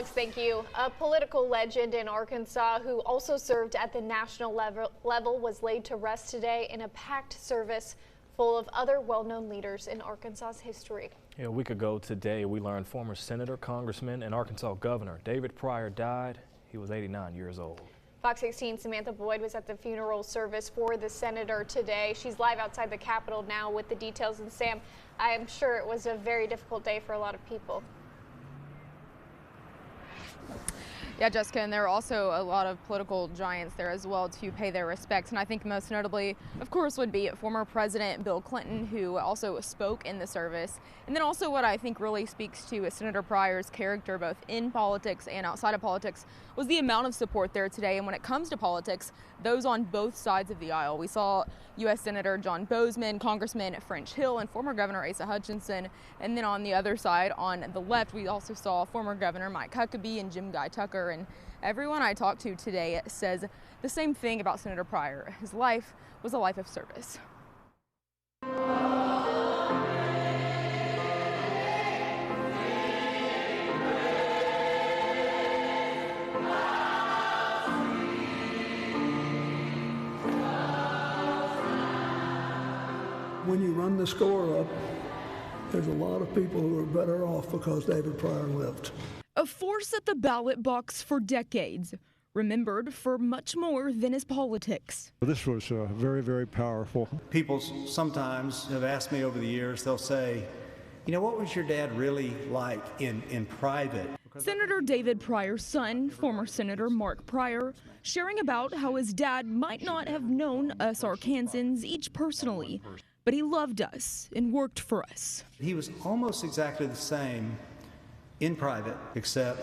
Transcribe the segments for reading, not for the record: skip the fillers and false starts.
Alex, thank you. A political legend in Arkansas who also served at the national level was laid to rest today in a packed service full of other well-known leaders in Arkansas's history. Yeah, a week ago today, we learned former senator, congressman, and Arkansas governor David Pryor died. He was 89 years old. Fox 16's Samantha Boyd was at the funeral service for the senator today. She's live outside the Capitol now with the details. And Sam, I am sure it was a very difficult day for a lot of people. Yeah, Jessica, and there are also a lot of political giants there as well to pay their respects. And I think most notably, of course, would be former President Bill Clinton, who also spoke in the service. And then also what I think really speaks to Senator Pryor's character, both in politics and outside of politics, was the amount of support there today. And when it comes to politics, those on both sides of the aisle. We saw U.S. Senator John Bozeman, Congressman French Hill, and former Governor Asa Hutchinson. And then on the other side, on the left, we also saw former Governor Mike Huckabee and Jim Guy Tucker. And everyone I talked to today says the same thing about Senator Pryor. His life was a life of service. When you run the score up, there's a lot of people who are better off because David Pryor lived. A force at the ballot box for decades, remembered for much more than his politics. This was very, very powerful. People sometimes have asked me over the years, they'll say, you know, what was your dad really like in private? Senator David Pryor's son, former Senator Mark Pryor, sharing about how his dad might not have known us Arkansans each personally, but he loved us and worked for us. He was almost exactly the same in private, except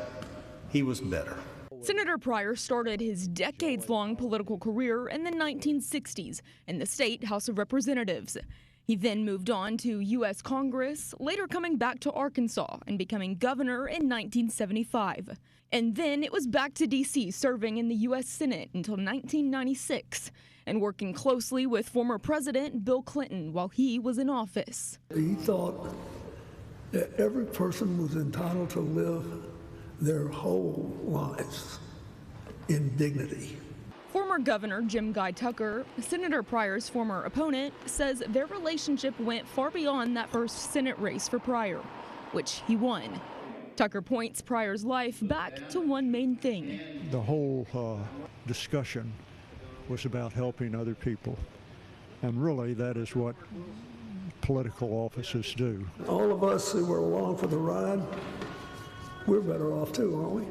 he was better. Senator Pryor started his decades-long political career in the 1960s in the state House of Representatives. He then moved on to U.S. Congress, later coming back to Arkansas and becoming governor in 1975. And then it was back to D.C. serving in the U.S. Senate until 1996 and working closely with former President Bill Clinton while he was in office. He thought that every person was entitled to live their whole lives in dignity. Former Governor Jim Guy Tucker, Senator Pryor's former opponent, says their relationship went far beyond that first Senate race for Pryor, which he won. Tucker points Pryor's life back to one main thing. The whole discussion was about helping other people, and really that is what political offices do. All of us who were along for the ride, we're better off too, aren't we?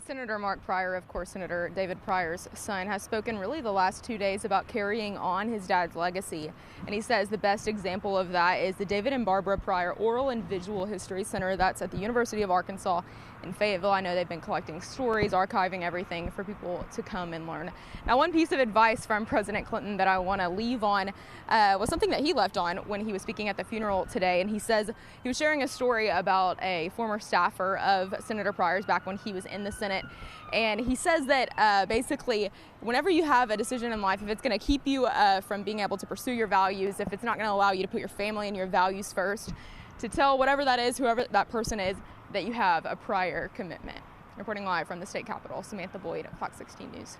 Senator Mark Pryor, of course, Senator David Pryor's son, has spoken really the last 2 days about carrying on his dad's legacy. And he says the best example of that is the David and Barbara Pryor Oral and Visual History Center that's at the University of Arkansas in Fayetteville. I know they've been collecting stories, archiving everything for people to come and learn. Now, one piece of advice from President Clinton that I want to leave on was something that he left on when he was speaking at the funeral today. And he says he was sharing a story about a former staffer of Senator Pryor's back when he was in the Senate. And he says that basically, whenever you have a decision in life, if it's going to keep you from being able to pursue your values, if it's not going to allow you to put your family and your values first, to tell whatever that is, whoever that person is, that you have a prior commitment. Reporting live from the state capitol, Samantha Boyd, Fox 16 News.